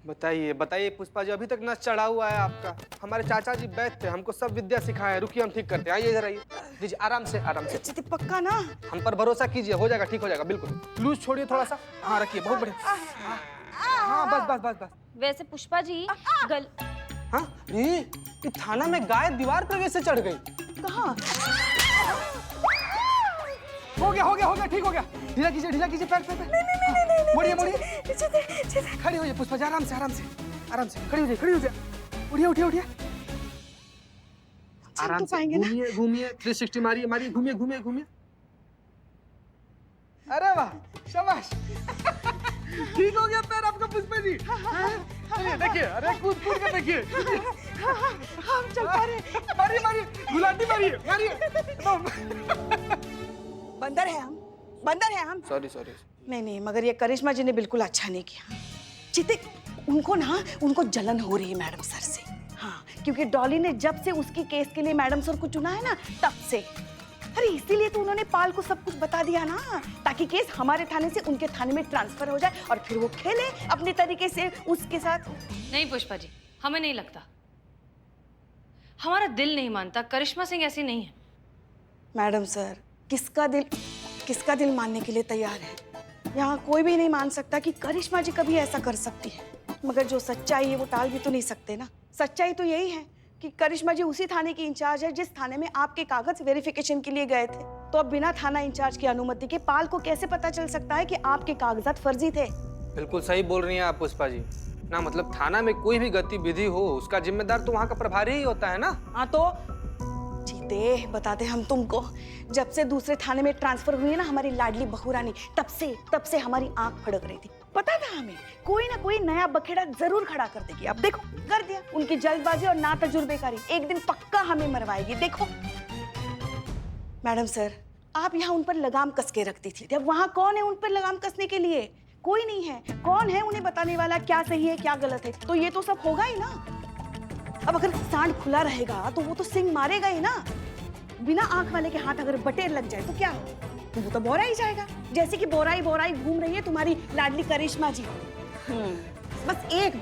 बताइए बताइए पुष्पा जी, अभी तक नस चढ़ा हुआ है आपका। हमारे चाचा जी बैठ थे, हमको सब विद्या सिखाए। रुकिए हम ठीक करते हैं। आइए इधर आइए। दीजिए आराम से आराम से। चिति पक्का ना? हम पर भरोसा कीजिए, हो जाएगा, ठीक हो जाएगा बिल्कुल। लूज छोड़िए थोड़ा सा। हाँ रखिए, बहुत बढ़िया। हाँ बस बस बस बस। वैसे पुष्पा जी हाँ ये थाना में गाय दीवार पर कैसे चढ़ गई? कहाँ? हो गया, ठीक हो गया। ढीला कीजिए पैर पैर। नहीं मोड़िए खड़ी होइए पुष्पा जी, आराम से खड़ी हो जाए। उठिए आराम से घूमिए 360 मारिए घूमिए। अरे वाह शाबाश। ठीक हो गया पैर आपका पुष्पा जी। देखिए, अरे कूद के देखिए। हम चल पा रहे। मारिए गुलाटी मारिए। बंदर है हम। सॉरी। नहीं, मगर ये करिश्मा जी ने बिल्कुल अच्छा नहीं किया। चिते उनको जलन हो रही है मैडम सर से। हाँ, क्योंकि डॉली ने जब से उसकी केस के लिए मैडम सर को चुना है ना, तब से। अरे इसीलिए तो उन्होंने पाल को सब कुछ बता दिया ना, ताकि केस हमारे थाने से उनके थाने में ट्रांसफर हो जाए और फिर वो खेले अपने तरीके से उसके साथ। नहीं पुष्पा जी, हमें नहीं लगता। हमारा दिल नहीं मानता, करिश्मा सिंह ऐसी नहीं है। मैडम सर, किसका दिल मानने के लिए तैयार है? यहाँ कोई भी नहीं मान सकता कि करिश्मा जी कभी ऐसा कर सकती है। मगर जो सच्चाई है वो टाल भी तो नहीं सकते ना। सच्चाई तो यही है कि करिश्मा जी उसी थाने की इंचार्ज है जिस थाने में आपके कागज वेरिफिकेशन के लिए गए थे। तो अब बिना थाना इंचार्ज की अनुमति के पाल को कैसे पता चल सकता है कि आपके कागजात फर्जी थे? बिल्कुल सही बोल रही हैं आप पुष्पा जी ना। मतलब थाना में कोई भी गतिविधि हो, उसका जिम्मेदार तो वहाँ का प्रभारी ही होता है ना। हाँ तो जीते बताते हम तुमको। जब से दूसरे थाने में ट्रांसफर हुई है ना हमारी लाडली बहू रानी, तब से हमारी आंख फड़क रही थी। पता था हमें कोई ना कोई नया बखेड़ा जरूर खड़ा कर देगी। अब देखो कर दिया। उनकी जल्दबाजी और ना तजुर्बेकारी एक दिन पक्का हमें मरवाएगी। देखो मैडम सर, आप यहाँ उन पर लगाम कस के रखती थी। अब वहाँ कौन है उन पर लगाम कसने के लिए? कोई नहीं है। कौन है उन्हें बताने वाला क्या सही है क्या गलत है? तो ये तो सब होगा ही ना। अब अगर सांड खुला रहेगा तो वो तो सिंग मारेगा ही ना। बिना आंख वाले के हाथ अगर बटेर लग जाए तो क्या हो? तो वो तो बोरा ही जाएगा, जैसे कि बोराई घूम रही है तुम्हारी लाडली करिश्मा जी। बस एक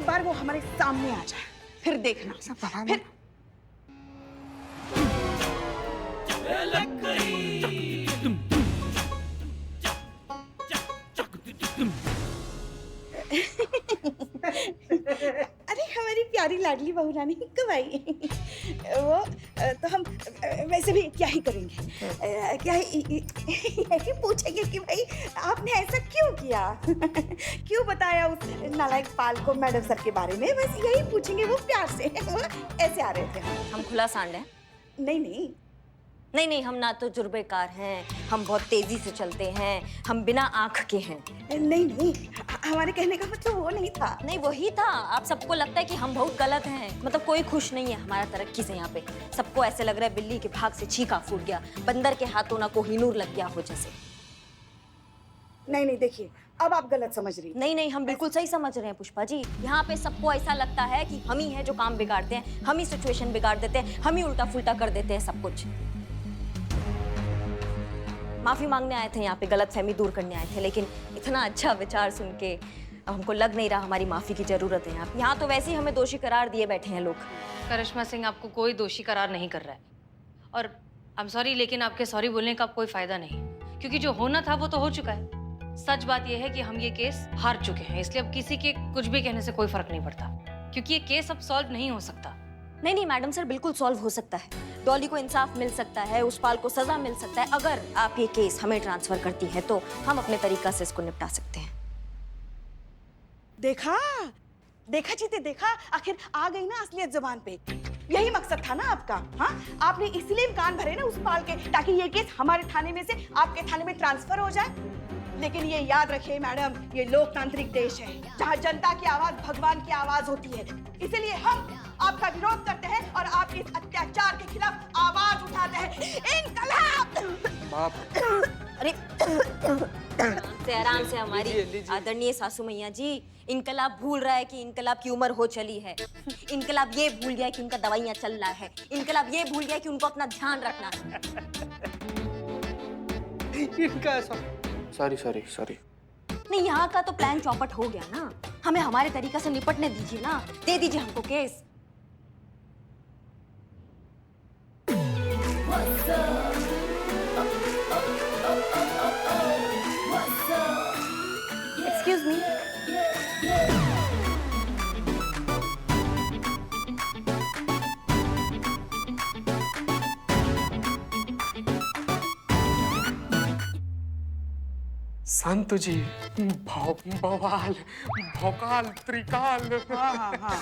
बार वो हमारे सामने आ जाए, फिर देखना। फिर अरे हमारी प्यारी लाडली बहू रानी कब आई? वो तो हम वैसे भी क्या ही करेंगे, क्या ही पूछेंगे कि भाई आपने ऐसा क्यों किया, क्यों बताया उस नालायक पाल को मैडम सर के बारे में। बस यही पूछेंगे वो प्यार से। वो ऐसे आ रहे थे। हम खुला सांड हैं? नहीं, हम ना तो जुर्बेकार हैं, हम बहुत तेजी से चलते हैं, हम बिना आंख के हैं। नहीं, हमारे कहने का मतलब वो नहीं था। नहीं वही था। आप सबको लगता है कि हम बहुत गलत हैं। मतलब कोई खुश नहीं है हमारा तरक्की से। यहाँ पे सबको ऐसे लग रहा है बिल्ली के भाग से छींका फूट गया, बंदर के हाथों ना कोहिनूर लग गया हो जैसे। नहीं देखिए, अब आप गलत समझ रही। नहीं, हम बिल्कुल सही समझ रहे हैं पुष्पा जी। यहाँ पे सबको ऐसा लगता है कि हम ही हैं जो काम बिगाड़ते हैं, हम ही सिचुएशन बिगाड़ देते हैं, हम ही उल्टा फुल्टा कर देते हैं सब कुछ। माफी मांगने आए थे यहाँ पे, गलतफहमी दूर करने आए थे, लेकिन इतना अच्छा विचार सुन के अब हमको लग नहीं रहा हमारी माफी की जरूरत है। यहाँ तो वैसे ही हमें दोषी करार दिए बैठे हैं लोग। करिश्मा सिंह आपको कोई दोषी करार नहीं कर रहा है। और आई एम सॉरी, लेकिन आपके सॉरी बोलने का कोई फायदा नहीं, क्योंकि जो होना था वो तो हो चुका है। सच बात यह है कि हम ये केस हार चुके हैं, इसलिए अब किसी के कुछ भी कहने से कोई फर्क नहीं पड़ता, क्योंकि ये केस अब सॉल्व नहीं हो सकता। नहीं मैडम सर, बिल्कुल सॉल्व हो सकता है। डॉली को इंसाफ मिल सकता है, उस पाल को सजा मिल सकता है। अगर आप ये केस हमें ट्रांसफर करती है तो हम अपने तरीका से इसको निपटा सकते हैं। देखा जीते, देखा आखिर आ गई ना असलियत जुबान पे। यही मकसद था ना आपका। हाँ, आपने इसलिए कान भरे ना उस पाल के, ताकि ये केस हमारे थाने में से आपके थाने में ट्रांसफर हो जाए। लेकिन ये याद रखिए मैडम, ये लोकतांत्रिक देश है जहाँ जनता की आवाज भगवान की आवाज होती है। इसलिए हम आपका विरोध करते हैं और आपके इस अत्याचार के खिलाफ आवाज उठाते हैं। इनकलाब! अरे आराम से हमारी आदरणीय सासू मैया जी। इनकलाब भूल रहा है कि इनकलाब की उम्र हो चली है। इनकलाब ये भूल गया कि उनका दवाइयाँ चल रहा है। इनकलाब ये भूल गया कि उनको अपना ध्यान रखना है। इनका सॉरी। नहीं, यहाँ का तो प्लान चौपट हो गया ना। हमें हमारे तरीका से निपटने दीजिए ना, दे दीजिए हमको केस। Excuse me. संत जी, बवाल, भौकाल, त्रिकाल। हाँ हाँ हाँ।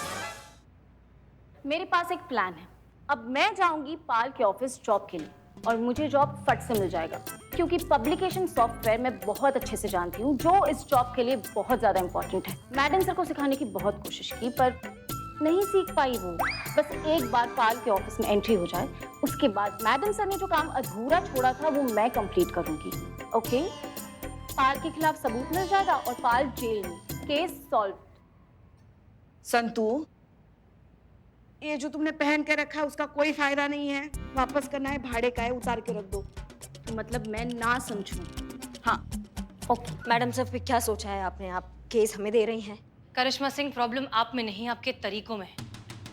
मेरे पास एक प्लान है। अब मैं जाऊंगी पाल के ऑफिस जॉब के लिए और मुझे जॉब फट से मिल जाएगा, क्योंकि पब्लिकेशन सॉफ्टवेयर मैं बहुत अच्छे से जानती हूँ, जो इस जॉब के लिए बहुत ज़्यादा इम्पोर्टेंट है। मैडम सर को सिखाने की बहुत कोशिश की पर नहीं सीख पाई वो। बस एक बार पाल के ऑफिस में एंट्री हो जाए, उसके बाद मैडम सर ने जो काम अधूरा छोड़ा था वो मैं कंप्लीट करूंगी। ओके? पाल के खिलाफ सबूत मिल जाएगा और पाल जेल में, केस सॉल्व। संतू, ये जो तुमने पहन के रखा है उसका कोई फायदा नहीं है, वापस करना है, भाड़े का है, उतार के रख दो। मतलब मैं ना समझूं। हाँ। ओके मैडम सर, फिर क्या सोचा है आपने? आप केस हमें दे रही हैं? करिश्मा सिंह, प्रॉब्लम आप में नहीं, आपके तरीकों में है,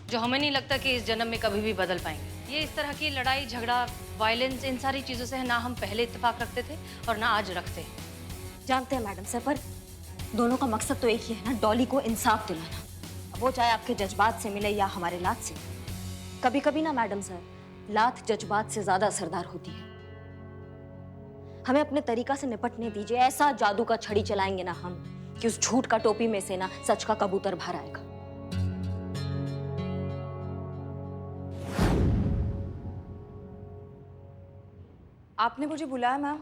जो हमें नहीं लगता कि इस जन्म में कभी भी बदल पाएंगे। ये इस तरह की लड़ाई झगड़ा, वायलेंस, इन सारी चीज़ों से ना हम पहले इत्तेफाक रखते थे और ना आज रखते हैं। जानते हैं मैडम सर, पर दोनों का मकसद तो एक ही है ना, डॉली को इंसाफ दिलाना। अब वो चाहे आपके जज्बात से मिले या हमारे लात से। कभी कभी ना मैडम सर, लात जज्बात से ज्यादा असरदार होती है। हमें अपने तरीका से निपटने दीजिए। ऐसा जादू का छड़ी चलाएंगे ना हम कि उस झूठ का टोपी में से ना सच का कबूतर बाहर आएगा। आपने मुझे बुलाया मैम?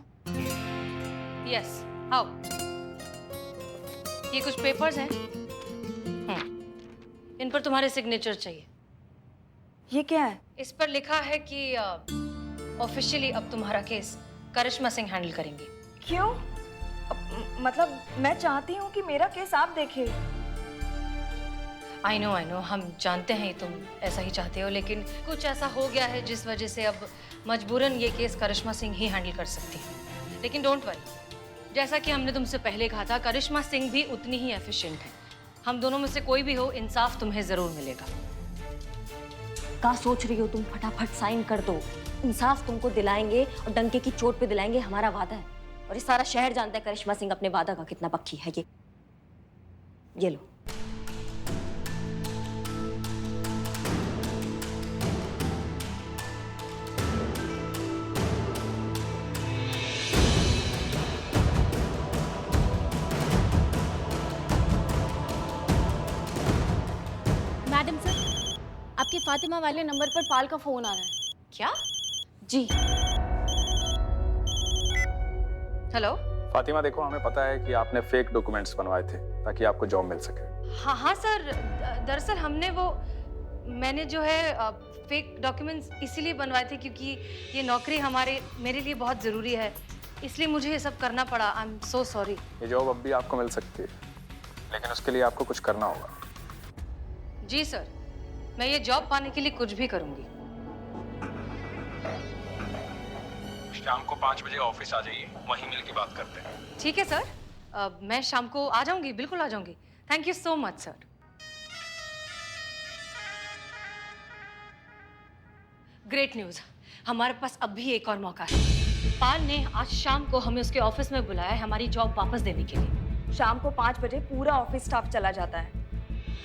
यस, आओ। ये कुछ पेपर्स हैं, इन पर तुम्हारे सिग्नेचर चाहिए। ये क्या है? इस पर लिखा है कि ऑफिशियली अब तुम्हारा केस करिश्मा सिंह हैंडल करेंगी। क्यों? मतलब मैं चाहती हूँ कि मेरा केस आप देखें। आई नो, हम जानते हैं तुम ऐसा ही चाहते हो, लेकिन कुछ ऐसा हो गया है जिस वजह से अब मजबूरन ये केस करिश्मा सिंह ही हैंडल कर सकती है। लेकिन डोंट वरी, जैसा कि हमने तुमसे पहले कहा था, करिश्मा सिंह भी उतनी ही एफिशिएंट है। हम दोनों में से कोई भी हो, इंसाफ तुम्हें जरूर मिलेगा। क्या सोच रही हो तुम? फटाफट साइन कर दो। इंसाफ तुमको दिलाएंगे और डंके की चोट पे दिलाएंगे, हमारा वादा है। और ये सारा शहर जानता है करिश्मा सिंह अपने वादा का कितना पक्की है। ये लो। मैडम सर, आपके फातिमा वाले नंबर पर पाल का फोन आ रहा है। क्या? जी। हेलो। फातिमा देखो, हमें पता है कि आपने फेक डॉक्यूमेंट्स बनवाए थे ताकि आपको जॉब मिल सके। हाँ सर, दरअसल मैंने जो है फेक डॉक्यूमेंट्स इसीलिए बनवाए थे क्योंकि ये नौकरी मेरे लिए बहुत ज़रूरी है, इसलिए मुझे ये सब करना पड़ा। I am so sorry. ये जॉब अब भी आपको मिल सकती है, लेकिन उसके लिए आपको कुछ करना होगा। जी सर, मैं ये जॉब पाने के लिए कुछ भी करूँगी। शाम को 5 बजे ऑफिस आ जाइए, वहीं मिल के बात करते हैं। ठीक है सर, मैं शाम को आ जाऊँगी, बिल्कुल आ जाऊँगी। Thank you so much sir. Great news, हमारे पास अब भी एक और मौका है। पाल ने आज शाम को हमें उसके ऑफिस में बुलाया है हमारी जॉब वापस देने के लिए। शाम को 5 बजे पूरा ऑफिस स्टाफ चला जाता है,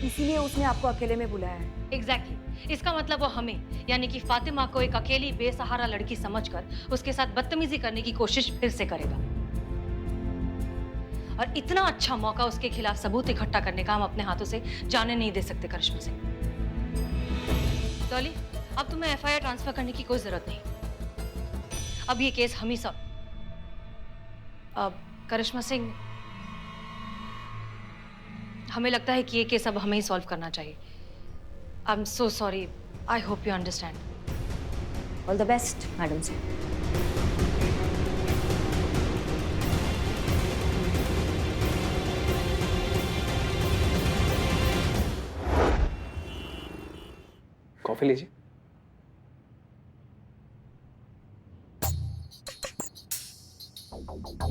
इसीलिए उसने आपको अकेले में बुलाया है। एग्जैक्टली इसका मतलब वो हमें, यानी कि फातिमा को एक अकेली बेसहारा लड़की समझकर उसके साथ बदतमीजी करने की कोशिश फिर से करेगा। और इतना अच्छा मौका उसके खिलाफ सबूत इकट्ठा करने का हम अपने हाथों से जाने नहीं दे सकते करिश्मा सिंह। डॉली, अब तुम्हें एफआईआर ट्रांसफर करने की कोई जरूरत नहीं। अब ये केस हम ही सब। अब करिश्मा सिंह, हमें लगता है कि ये केस अब हमें ही सॉल्व करना चाहिए। I am so sorry, I hope you understand. All the best madam sir. Coffee लीजिए।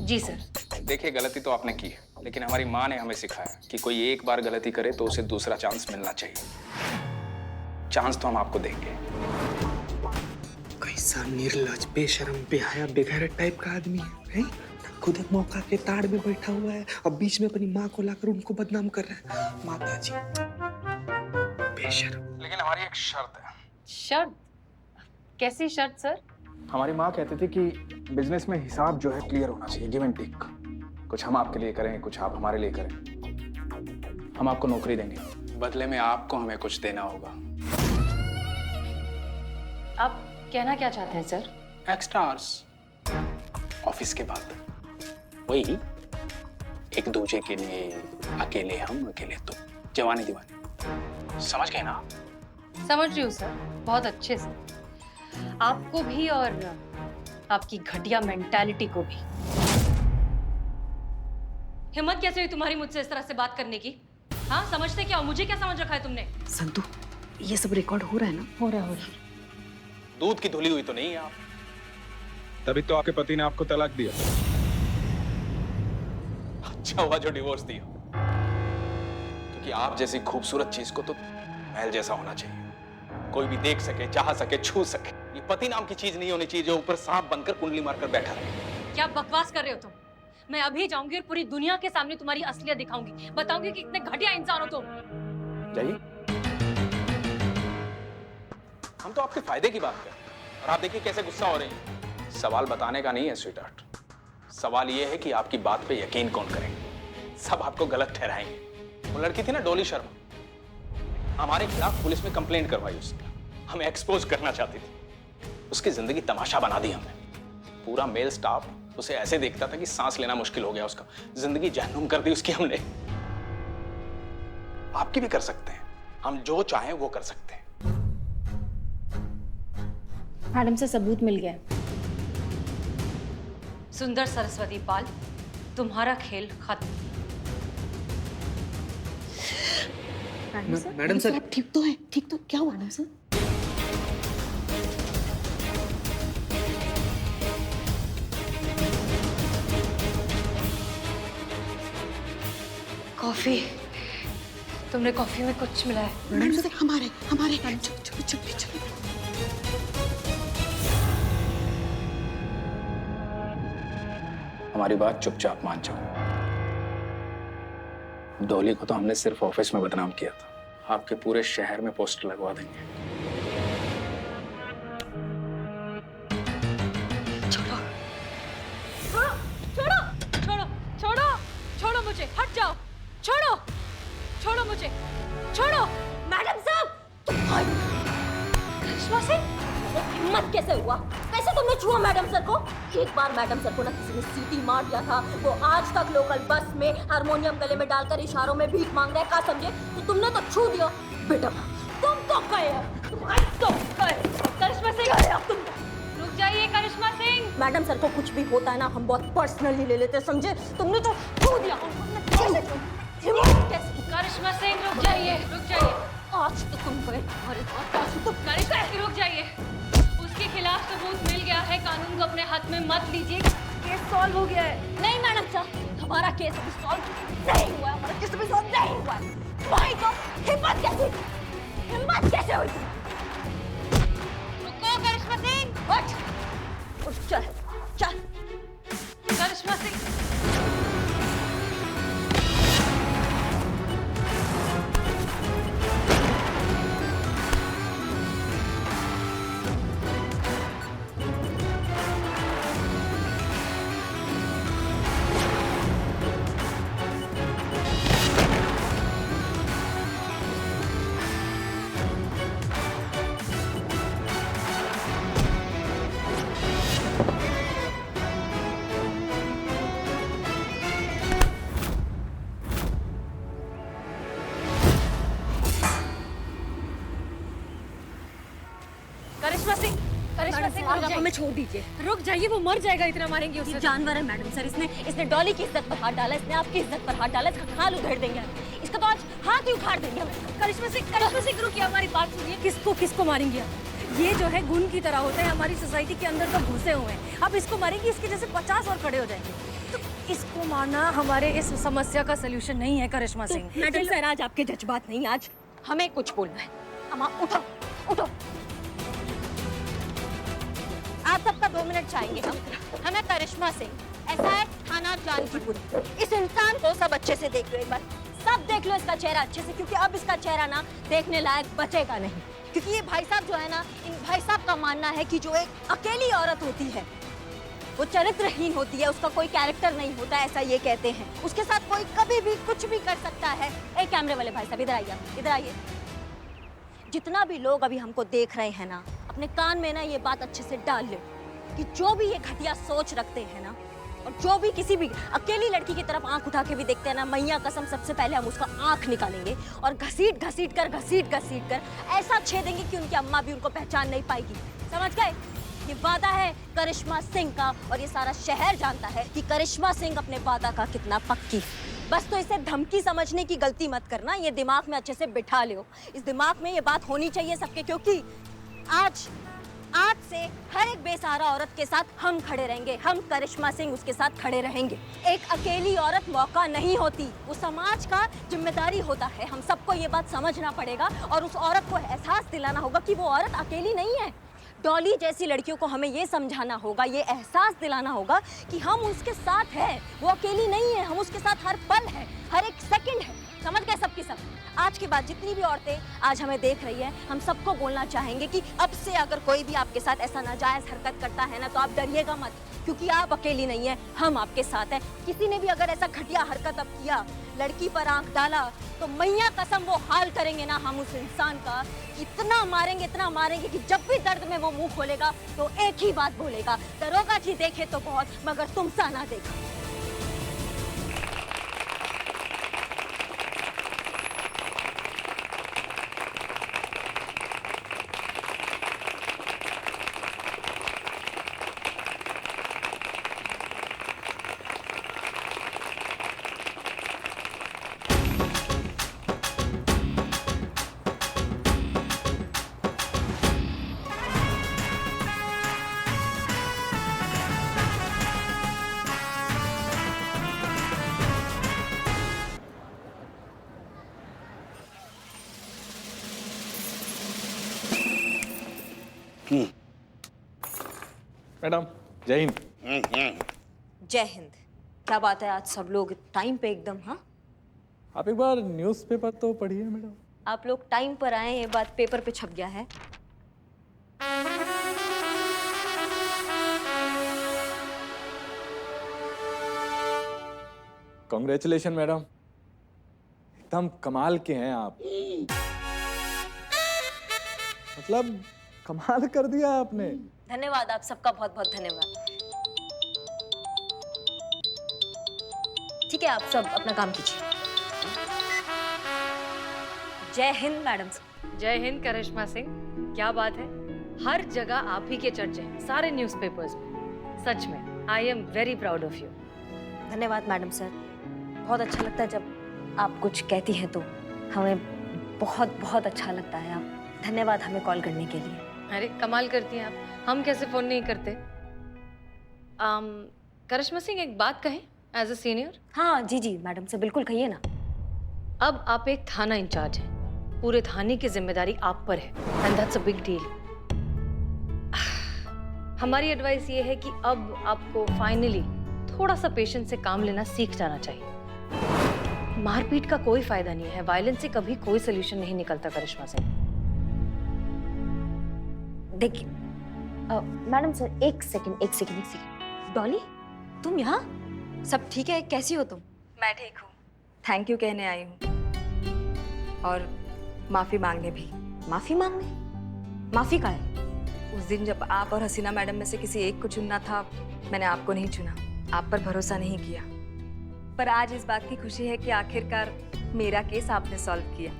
जी सर। देखिए, गलती तो आपने की है, लेकिन हमारी माँ ने हमें सिखाया कि कोई एक बार गलती करे तो उसे दूसरा चांस मिलना चाहिए। चांस तो हम आपको देंगे। कैसा निर्लज, बेशरम, बेहया, बेगैरत टाइप का आदमी है? खुद एक मौका के ताड़ में बैठा हुआ है, अब बीच में अपनी माँ को लाकर उनको बदनाम कर रहा है। माता जी, बेशरम। लेकिन हमारी एक शर्त है। शर्त? कैसी शर्त सर? हमारी माँ कहती थी कि बिजनेस में हिसाब जो है क्लियर होना चाहिए, गिव एंड टेक। कुछ हम आपके लिए करें, कुछ आप हमारे लिए करें। हम आपको नौकरी देंगे, बदले में आपको हमें कुछ देना होगा। आप कहना क्या चाहते हैं सर? एक्स्ट्रा आवर्स ऑफिस के बाद, वही एक दूसरे के लिए अकेले हम अकेले तुम, जवानी दीवानी, समझ गए ना आप? समझ रही हूँ सर, बहुत अच्छे से। आपको भी और आपकी घटिया मेंटालिटी को भी। हिम्मत कैसे हुई तुम्हारी मुझसे इस तरह से बात करने की? हाँ, समझते क्या हो? मुझे क्या समझ रखा है तुमने? संतु, ये सब रिकॉर्ड हो रहा है ना? हो रहा है। दूध की धुली हुई तो नहीं है आप। तभी तो आपके पति ने आपको तलाक दिया। अच्छा हुआ जो डिवोर्स दिया, क्योंकि आप जैसी खूबसूरत चीज को तो महल जैसा होना चाहिए, कोई भी देख सके, चाह सके, छू सके। ये पति नाम की चीज नहीं होनी चाहिए जो ऊपर सांप बनकर कुंडली मारकर बैठा रहे। क्या बकवास कर रहे हो तुम? मैं अभी जाऊंगी और पूरी दुनिया के सामने तुम्हारी असलियत दिखाऊंगी, बताऊंगी कि कितने घटिया इंसान हो तुम। जाइए, हम तो आपके फायदे की बात कर रहे हैं और आप देखिए कैसे गुस्सा हो रहे हैं। सवाल बताने का नहीं है स्वीटहार्ट, सवाल ये है कि आपकी बात पे यकीन कौन करेंगे। सब आपको गलत ठहराएंगे। वो लड़की थी ना डोली शर्मा, हमारे खिलाफ पुलिस में कंप्लेंट करवाई उसने, हमें एक्सपोज करना चाहती थी। उसकी जिंदगी तमाशा बना दी हमने। पूरा मेल स्टाफ उसे ऐसे देखता था कि सांस लेना मुश्किल हो गया उसका। जिंदगी जहन्नुम कर दी उसकी हमने। आपकी भी कर सकते हैं, हम जो चाहें वो कर सकते हैं। मैडम से सबूत मिल गया। सुंदर सरस्वती पाल, तुम्हारा खेल खत्म। मैडम सर, आप ठीक तो है? ठीक तो क्या हुआ मैडम सर? कॉफी, तुमने कॉफी में कुछ मिलाया? मैडम सर, हमारे चलो चलो चलो। हमारी बात चुपचाप मान जाओ। डॉली को तो हमने सिर्फ ऑफिस में बदनाम किया था, आपके पूरे शहर में पोस्टर लगवा देंगे। छोड़ो छोड़ो छोड़ो छोड़ो छोड़ो मुझे, हट जाओ। छोड़ो छोड़ो मुझे, छोड़ो। मैडम साहब, करिश्मा सिंह, हिम्मत कैसे हुआ? कैसे तुमने छुआ मैडम सर को? एक बार मैडम सर को ना किसी ने सीटी मार दिया था, वो आज तक लोकल बस में हारमोनियम गले में डालकर इशारों में भीख मांग रहे, क्या समझे? तो तुमने तो छू दिया। बेटा तुम तो गए, करिश्मा सिंह, अब तुम रुक जाइए। करिश्मा सिंह, मैडम सर को कुछ भी होता है ना हम बहुत पर्सनली ले लेते, समझे? तुमने तो छू दिया। करिश्मा सिंह रुक जाइए, रुक जाइए। आज तो तुम गए, अरे आज तो करिश्मा सिंह रुक जाइए। उसके खिलाफ सबूत मिल गया है, कानून को अपने हाथ में मत लीजिए। केस सॉल्व हो गया है। नहीं मैडम साहब, हमारा केस अभी सॉल्व नहीं हुआ, हमारा केस अभी सॉल्व नहीं हुआ है। भाई को हिम्मत कैसे हुई? रुको करिश्मा सिंह, उठ चल चल। करिश्मा सिंह, हमें छोड़ दीजिए। रुक जाइए, वो मर जाएगा, इतना मारेंगे उसे। जानवर है मैडम सर, इसने डॉली की इज्जत पर हाथ डाला, इसने आपकी इज्जत पर हाथ डाला, इसका खाल उधेड़ देंगे हम। इसका तो आज हाथ ही उखाड़ देंगे हम। करिश्मा सिंह रुकिए, हमारी बात सुनिए। किसको मारेंगे? ये जो है गुण की तरह होता है, हमारी सोसाइटी के अंदर तो घुसे हुए हैं। अब इसको मारेंगे, इसके जैसे 50 और खड़े हो जाएंगे। तो इसको मारना हमारे इस समस्या का सलूशन नहीं है करिश्मा सिंह। मैडम सर, आज आपके जज्बात नहीं, आज हमें कुछ बोलना है। अम्मा उठो उठो। आप सबका 2 मिनट चाहेंगे हम। हमें करिश्मा सिंह, ऐसा है थाना जानकीपुर। इस इंसान को सब अच्छे से देख लो एक बार, सब देख लो इसका चेहरा अच्छे से, क्योंकि अब इसका चेहरा ना देखने लायक बचेगा नहीं। क्योंकि ये भाई साहब जो है ना, इन भाई साहब का मानना है कि जो एक अकेली औरत होती है वो चरित्रहीन होती है, उसका कोई कैरेक्टर नहीं होता, ऐसा ये कहते हैं। उसके साथ कोई कभी भी कुछ भी कर सकता है। एक कैमरे वाले भाई साहब इधर आइए, इधर आइए। जितना भी लोग अभी हमको देख रहे हैं ना, अपने कान में ना ये बात अच्छे से डाल ले कि जो भी ये घटिया सोच रखते हैं ना, और जो भी किसी भी अकेली लड़की की तरफ आंख उठा के भी देखते हैं ना, मैया कसम सबसे पहले हम उसका आंख निकालेंगे और घसीट घसीट कर ऐसा छेदेंगे कि उनकी अम्मा भी उनको पहचान नहीं पाएगी। समझ गए? ये वादा है करिश्मा सिंह का, और ये सारा शहर जानता है कि करिश्मा सिंह अपने वादा का कितना पक्की। बस तो इसे धमकी समझने की गलती मत करना, ये दिमाग में अच्छे से बिठा लो। इस दिमाग में ये बात होनी चाहिए सबके, क्योंकि आज से हर एक बेसहारा औरत के साथ हम खड़े रहेंगे। हम करिश्मा सिंह उसके साथ खड़े रहेंगे। एक अकेली औरत मौका नहीं होती, वो समाज का जिम्मेदारी होता है। हम सबको ये बात समझना पड़ेगा और उस औरत को एहसास दिलाना होगा कि वो औरत अकेली नहीं है। डॉली जैसी लड़कियों को हमें ये समझाना होगा, ये एहसास दिलाना होगा कि हम उसके साथ हैं, वो अकेली नहीं है, हम उसके साथ हर पल है, हर एक सेकंड है। समझ गए सबकी सब? आज के बाद जितनी भी औरतें आज हमें देख रही है, हम सबको बोलना चाहेंगे कि अब से अगर कोई भी आपके साथ ऐसा नाजायज हरकत करता है ना, तो आप डरिएगा मत, क्योंकि आप अकेली नहीं है, हम आपके साथ हैं। किसी ने भी अगर ऐसा घटिया हरकत अब किया, लड़की पर आंख डाला, तो मैया कसम वो हाल करेंगे ना हम उस इंसान का, इतना मारेंगे कि जब भी दर्द में वो मुंह खोलेगा तो एक ही बात बोलेगा, दरोगा जी देखे तो बहुत, मगर तुम सा ना देखा। मैडम जय हिंद। जय हिंद। क्या बात है, आज सब लोग टाइम पे एकदम। हाँ, आप एक बार न्यूज़पेपर तो पढ़िए मैडम। आप लोग टाइम पर आए, ये बात पेपर पे छप गया है। कॉन्ग्रेचुलेशन मैडम, एकदम कमाल के हैं आप। मतलब कमाल कर दिया आपने। धन्यवाद, आप सबका बहुत बहुत धन्यवाद। ठीक है, आप सब अपना काम कीजिए। जय हिंद मैडम। जय हिंद करिश्मा सिंह। क्या बात है, हर जगह आप ही के चर्चे हैं, सारे न्यूज़पेपर्स में। सच में I am very proud of you. धन्यवाद मैडम सर, बहुत अच्छा लगता है जब आप कुछ कहती हैं तो हमें बहुत बहुत अच्छा लगता है। आप धन्यवाद हमें कॉल करने के लिए। अरे कमाल करती हैं आप, हम कैसे फोन नहीं करते। करिश्मा सिंह एक बात कहें एज अ सीनियर। हाँ जी जी मैडम से बिल्कुल कहिए ना। अब आप एक थाना इंचार्ज हैं, पूरे थाने की जिम्मेदारी आप पर है, and that's a big deal. हमारी एडवाइस ये है कि अब आपको फाइनली थोड़ा सा पेशेंस से काम लेना सीख जाना चाहिए। मारपीट का कोई फायदा नहीं है, वायलेंस से कभी कोई सोल्यूशन नहीं निकलता करिश्मा सिंह। देखिए मैडम सर, एक सेकंड। डॉली तुम यहाँ? सब ठीक है? कैसी हो तुम? मैं ठीक हूँ, थैंक यू कहने आई हूँ और माफ़ी मांगने भी। माफी मांगने? माफी का है? उस दिन जब आप और हसीना मैडम में से किसी एक को चुनना था, मैंने आपको नहीं चुना, आप पर भरोसा नहीं किया। पर आज इस बात की खुशी है कि आखिरकार मेरा केस आपने सॉल्व किया।